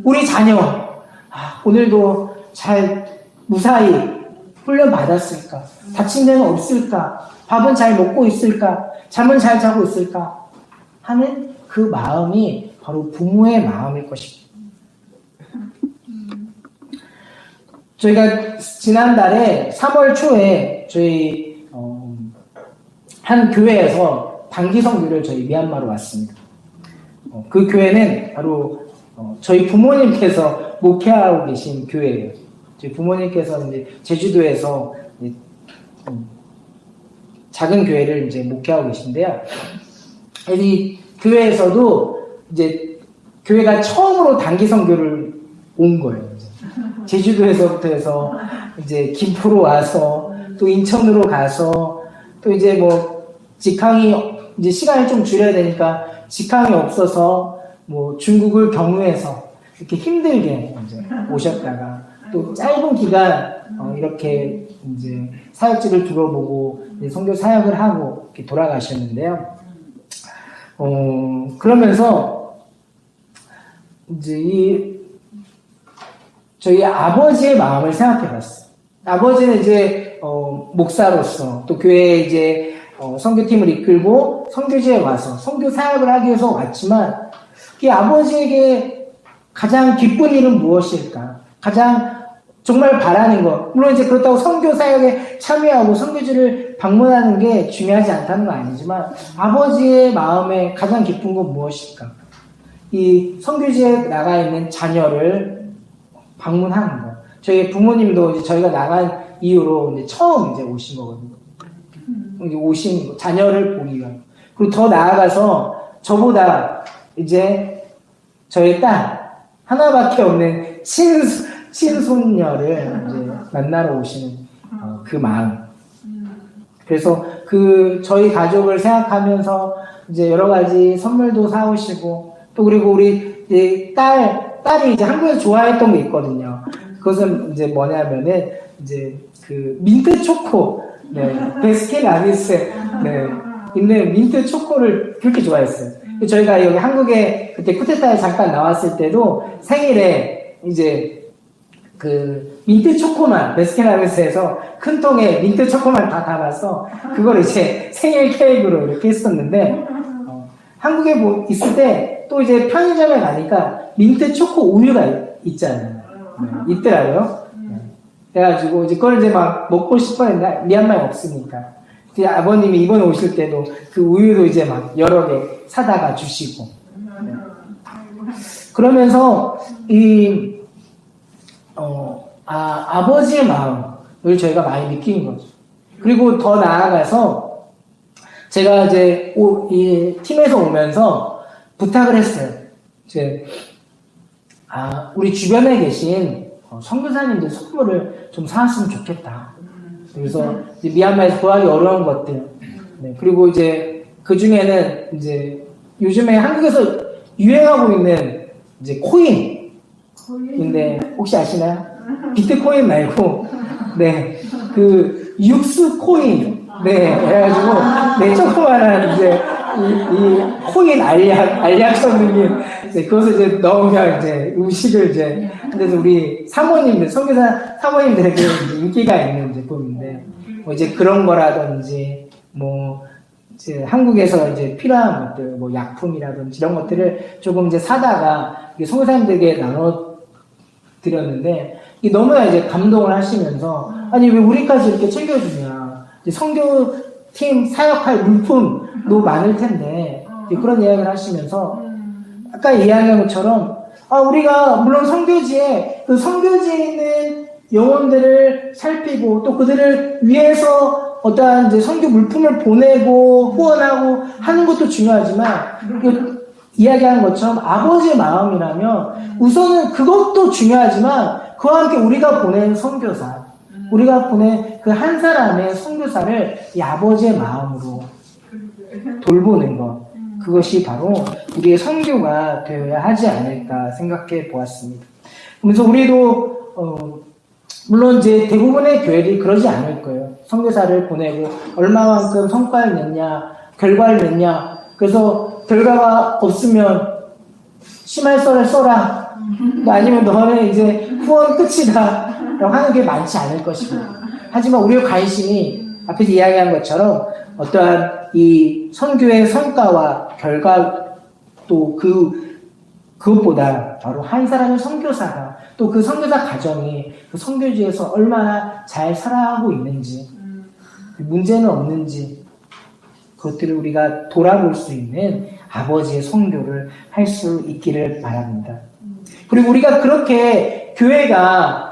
우리 자녀, 오늘도 잘 무사히 훈련 받았을까? 다친 데는 없을까? 밥은 잘 먹고 있을까? 잠은 잘 자고 있을까? 하는 그 마음이 바로 부모의 마음일 것입니다. 저희가 지난달에 3월 초에 저희 한 교회에서 단기 선교를 저희 미얀마로 왔습니다. 그 교회는 바로 저희 부모님께서 목회하고 계신 교회예요. 저희 부모님께서 이제 제주도에서 이제 작은 교회를 이제 목회하고 계신데요. 이 교회에서도 이제 교회가 처음으로 단기 선교를 온 거예요. 이제. 제주도에서부터 해서 이제 김포로 와서 또 인천으로 가서 또 이제 뭐 직항이 이제 시간을 좀 줄여야 되니까 직항이 없어서 뭐 중국을 경유해서 이렇게 힘들게 이제 오셨다가 또 짧은 기간 이렇게 이제 사역지를 둘러보고 이제 선교 사역을 하고 이렇게 돌아가셨는데요. 그러면서 이제 저희 아버지의 마음을 생각해 봤어요. 아버지는 이제 목사로서 또 교회에 이제 선교팀을 이끌고 선교지에 와서 선교 사역을 하기 위해서 왔지만 이 아버지에게 가장 기쁜 일은 무엇일까? 가장 정말 바라는 것. 물론 이제 그렇다고 선교 사역에 참여하고 선교지를 방문하는 게 중요하지 않다는 건 아니지만 아버지의 마음에 가장 기쁜 건 무엇일까? 이 선교지에 나가 있는 자녀를 방문하는 것. 저희 부모님도 이제 저희가 나간 이후로 이제 처음 이제 오신 거거든요. 이제 오신 자녀를 보기 위한. 그리고 더 나아가서 저보다 이제 저희 딸 하나밖에 없는 친손녀를 이제 만나러 오시는 그 마음. 그래서 그 저희 가족을 생각하면서 이제 여러 가지 선물도 사오시고 또 그리고 우리 이제 딸이 이제 한국에서 좋아했던 게 있거든요. 그것은 이제 뭐냐면은 이제 그 민트 초코, 네, 베스킨라빈스, 네, 있는 민트 초코를 그렇게 좋아했어요. 저희가 여기 한국에 그때 쿠데타에 잠깐 나왔을 때도 생일에 이제 그 민트 초코만 베스킨라빈스에서 큰 통에 민트 초코만 다 담아서 그걸 이제 생일 케이크로 이렇게 했었는데 한국에 뭐 있을 때 또 이제 편의점에 가니까 민트 초코 우유가 있잖아요. 네, 있더라고요. 네. 그래가지고 이제 그걸 이제 막 먹고 싶었는데 미얀마에 없으니까. 이제 아버님이 이번에 오실 때도 그 우유도 이제 막 여러 개 사다가 주시고. 네. 그러면서 아버지의 마음을 저희가 많이 느끼는 거죠. 그리고 더 나아가서 제가 이제 이 팀에서 오면서 부탁을 했어요. 이제 우리 주변에 계신 선교사님들 선물을 좀 사왔으면 좋겠다. 그래서 이제 미얀마에서 구하기 어려운 것들. 네, 그리고 이제 그 중에는 이제 요즘에 한국에서 유행하고 있는 이제 코인. 근데 혹시 아시나요? 비트코인 말고, 네, 그 육수 코인. 네, 그래가지고, 네, 조그만한 이제 이 코인 알약처럼 네, 그것을 이제 넣으면 이제 음식을 이제, 그래서 우리 사모님들, 선교사 사모님들에게 이제 인기가 있는 제품인데, 뭐 이제 그런 거라든지, 뭐, 이제 한국에서 이제 필요한 것들, 뭐 약품이라든지 이런 것들을 조금 이제 사다가 선교사님들에게 나눠드렸는데, 너무나 이제 감동을 하시면서, 아니, 왜 우리까지 이렇게 챙겨주냐. 선교팀 사역할 물품도 많을 텐데, 그런 이야기를 하시면서, 아까 이야기한 것처럼, 우리가, 물론 선교지에, 그 선교지에 있는 영혼들을 살피고, 또 그들을 위해서 어떠한 이제 선교 물품을 보내고, 후원하고 하는 것도 중요하지만, 이야기한 것처럼 아버지의 마음이라면, 우선은 그것도 중요하지만, 그와 함께 우리가 보낸 선교사, 우리가 보낸 그 한 사람의 선교사를 이 아버지의 마음으로 돌보는 것, 그것이 바로 우리의 선교가 되어야 하지 않을까 생각해 보았습니다. 그래서 우리도 물론 이제 대부분의 교회들이 그러지 않을 거예요. 선교사를 보내고 얼마만큼 성과를 냈냐, 결과를 냈냐. 그래서 결과가 없으면 심할서를 써라. 아니면 너는 이제 후원 끝이다. 라고 하는 게 많지 않을 것이고. 하지만 우리의 관심이 앞에서 이야기한 것처럼 어떠한 이 선교의 성과와 결과 또 그것보다 바로 한 사람의 선교사가 또 그 선교사 가정이 그 선교지에서 얼마나 잘 살아가고 있는지 문제는 없는지 그것들을 우리가 돌아볼 수 있는 아버지의 선교를 할 수 있기를 바랍니다. 그리고 우리가 그렇게 교회가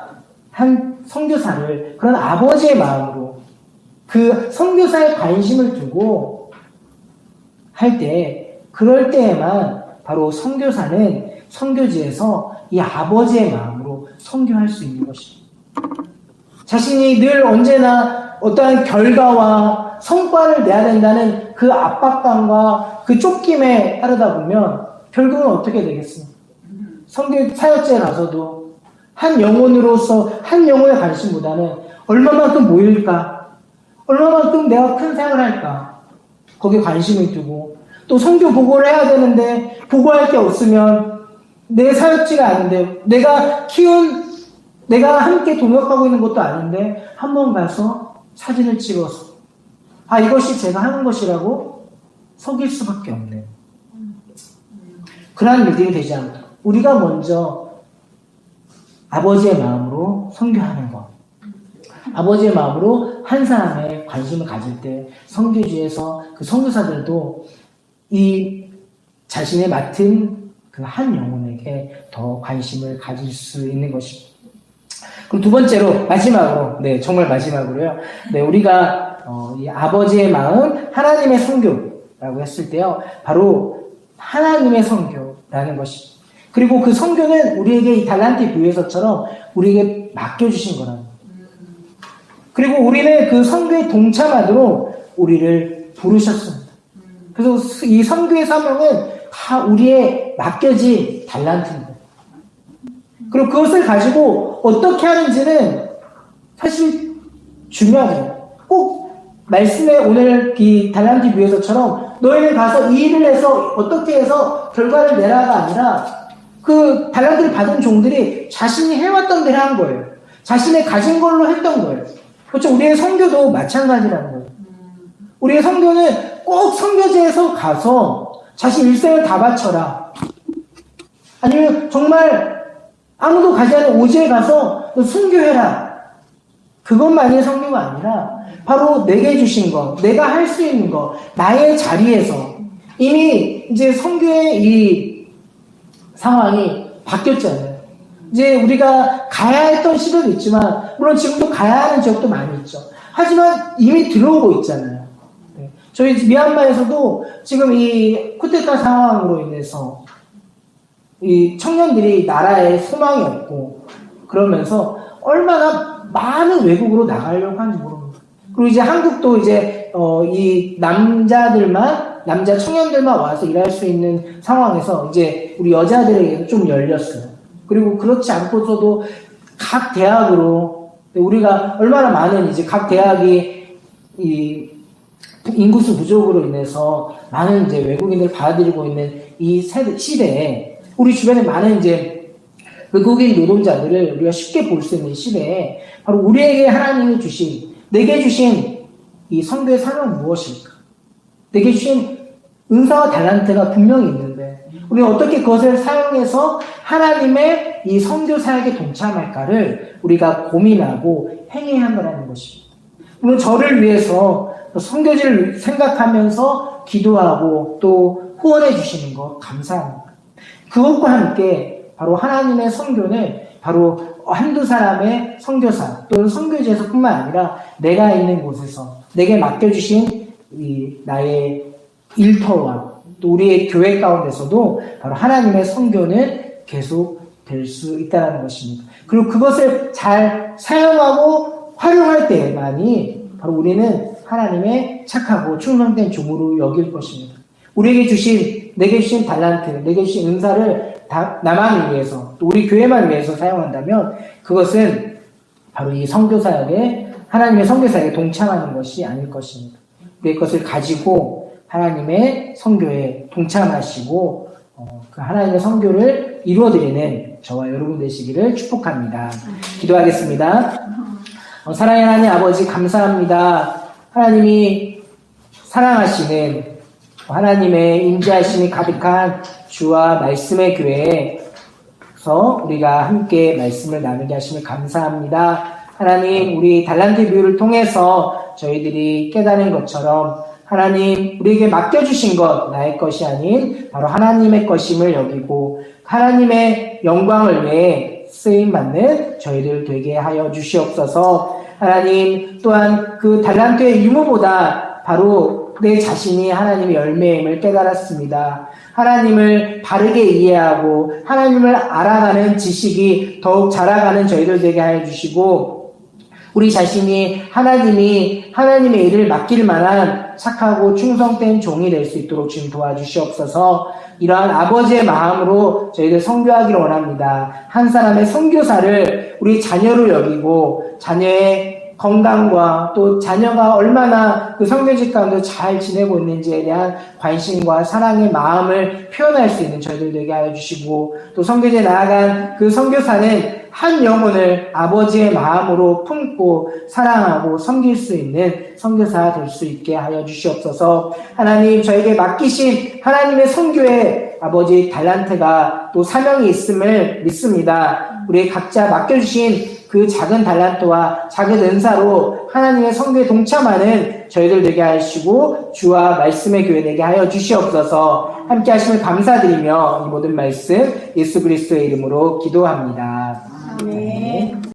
한 선교사를 그런 아버지의 마음으로 그 선교사에 관심을 두고 할 때 그럴 때에만 바로 선교사는 선교지에서 이 아버지의 마음으로 선교할 수 있는 것입니다. 자신이 늘 언제나 어떠한 결과와 성과를 내야 된다는 그 압박감과 그 쫓김에 따르다 보면 결국은 어떻게 되겠습니까? 선교 사역지에 가서도 한 영혼으로서 한 영혼의 관심보다는 얼마만큼 모일까? 얼마만큼 내가 큰 사역을 할까? 거기에 관심을 두고 또 선교 보고를 해야 되는데 보고할 게 없으면 내 사역지가 아닌데 내가 함께 동역하고 있는 것도 아닌데 한번 가서 사진을 찍어서 이것이 제가 하는 것이라고 속일 수밖에 없네요. 그러한 일들이 되지 않도록 우리가 먼저 아버지의 마음으로 선교하는 것. 아버지의 마음으로 한 사람의 관심을 가질 때 선교지에서 그 선교사들도 이 자신의 맡은 그 한 영혼에게 더 관심을 가질 수 있는 것입니다. 그럼 두 번째로, 마지막으로, 정말 마지막으로요. 우리가 이 아버지의 마음, 하나님의 선교라고 했을 때요. 바로 하나님의 선교라는 것입니다. 그리고 그 선교는 우리에게 이 달란트 비유에서처럼 우리에게 맡겨주신 거라는 거예요. 그리고 우리는 그 선교에 동참하도록 우리를 부르셨습니다. 그래서 이 선교의 사명은 다 우리의 맡겨진 달란트입니다. 그리고 그것을 가지고 어떻게 하는지는 사실 중요하잖아요. 꼭 말씀에 오늘 이 달란트 비유에서처럼 너희는 가서 이 일을 해서 어떻게 해서 결과를 내라가 아니라 그 달란트를 받은 종들이 자신이 해왔던 대로 한 거예요. 자신의 가진 걸로 했던 거예요. 그렇죠. 우리의 선교도 마찬가지라는 거예요. 우리의 선교는 꼭 선교지에서 가서 자신 일생을 다 바쳐라. 아니면 정말 아무도 가지 않은 오지에 가서 너 선교해라. 그것만이 선교가 아니라 바로 내게 주신 것, 내가 할 수 있는 것, 나의 자리에서 이미 이제 선교의 이 상황이 바뀌었잖아요. 이제 우리가 가야 했던 시대도 있지만 물론 지금도 가야 하는 지역도 많이 있죠. 하지만 이미 들어오고 있잖아요. 저희 미얀마에서도 지금 이 쿠데타 상황으로 인해서 이 청년들이 나라에 소망이 없고 그러면서 얼마나 많은 외국으로 나가려고 하는지 모릅니다. 그리고 이제 한국도 이제 이 남자 청년들만 와서 일할 수 있는 상황에서 이제 우리 여자들에게도 좀 열렸어요. 그리고 그렇지 않고서도 각 대학으로 우리가 얼마나 많은 이제 각 대학이 이 인구수 부족으로 인해서 많은 이제 외국인들 받아들이고 있는 이 시대에 우리 주변에 많은 이제 외국인 노동자들을 우리가 쉽게 볼 수 있는 시대에 바로 우리에게 하나님이 주신, 내게 주신 이 선교의 사명은 무엇일까? 내게 주신 은사와 달란트가 분명히 있는데 우리는 어떻게 그것을 사용해서 하나님의 이 선교 사역에 동참할까를 우리가 고민하고 행해야 한다는 것입니다. 물론 저를 위해서 선교지를 생각하면서 기도하고 또 후원해 주시는 것 감사합니다. 그것과 함께 바로 하나님의 선교는 바로 한두 사람의 선교사 또는 선교지에서뿐만 아니라 내가 있는 곳에서 내게 맡겨주신 이 나의 일터와 또 우리의 교회 가운데서도 바로 하나님의 선교는 계속 될 수 있다는 것입니다. 그리고 그것을 잘 사용하고 활용할 때만이 바로 우리는 하나님의 착하고 충성된 종으로 여길 것입니다. 우리에게 주신, 내게 주신 달란트, 내게 주신 은사를 나만을 위해서, 또 우리 교회만 위해서 사용한다면 그것은 바로 이 선교사역에, 하나님의 선교사역에 동참하는 것이 아닐 것입니다. 우리의 것을 가지고 하나님의 선교에 동참하시고 그 하나님의 선교를 이루어드리는 저와 여러분 되시기를 축복합니다. 기도하겠습니다. 사랑의 하나님 아버지 감사합니다. 하나님이 사랑하시는 하나님의 임재하심이 가득한 주와 말씀의 교회에서 우리가 함께 말씀을 나누게 하심을 감사합니다. 하나님, 우리 달란트 비유를 통해서 저희들이 깨달은 것처럼 하나님, 우리에게 맡겨주신 것, 나의 것이 아닌 바로 하나님의 것임을 여기고 하나님의 영광을 위해 쓰임받는 저희들 되게 하여 주시옵소서. 하나님, 또한 그 달란트의 유무보다 바로 내 자신이 하나님의 열매임을 깨달았습니다. 하나님을 바르게 이해하고 하나님을 알아가는 지식이 더욱 자라가는 저희들 되게 하여 주시고 우리 자신이 하나님의 일을 맡길 만한 착하고 충성된 종이 될 수 있도록 주님 도와주시옵소서. 이러한 아버지의 마음으로 저희들 선교하기를 원합니다. 한 사람의 선교사를 우리 자녀로 여기고 자녀의 건강과 또 자녀가 얼마나 그 선교지 가운데 잘 지내고 있는지에 대한 관심과 사랑의 마음을 표현할 수 있는 저희들 되게 하여 주시고 또 선교지에 나아간 그 선교사는 한 영혼을 아버지의 마음으로 품고 사랑하고 섬길 수 있는 선교사가 될 수 있게 하여 주시옵소서. 하나님, 저에게 맡기신 하나님의 선교에 아버지 달란트가 또 사명이 있음을 믿습니다. 우리 각자 맡겨주신 그 작은 달란트와 작은 은사로 하나님의 성교에 동참하는 저희들 되게 하시고 주와 말씀의 교회 되게 하여 주시옵소서. 함께 하심을 감사드리며 이 모든 말씀 예수 그리스도의 이름으로 기도합니다. 아멘.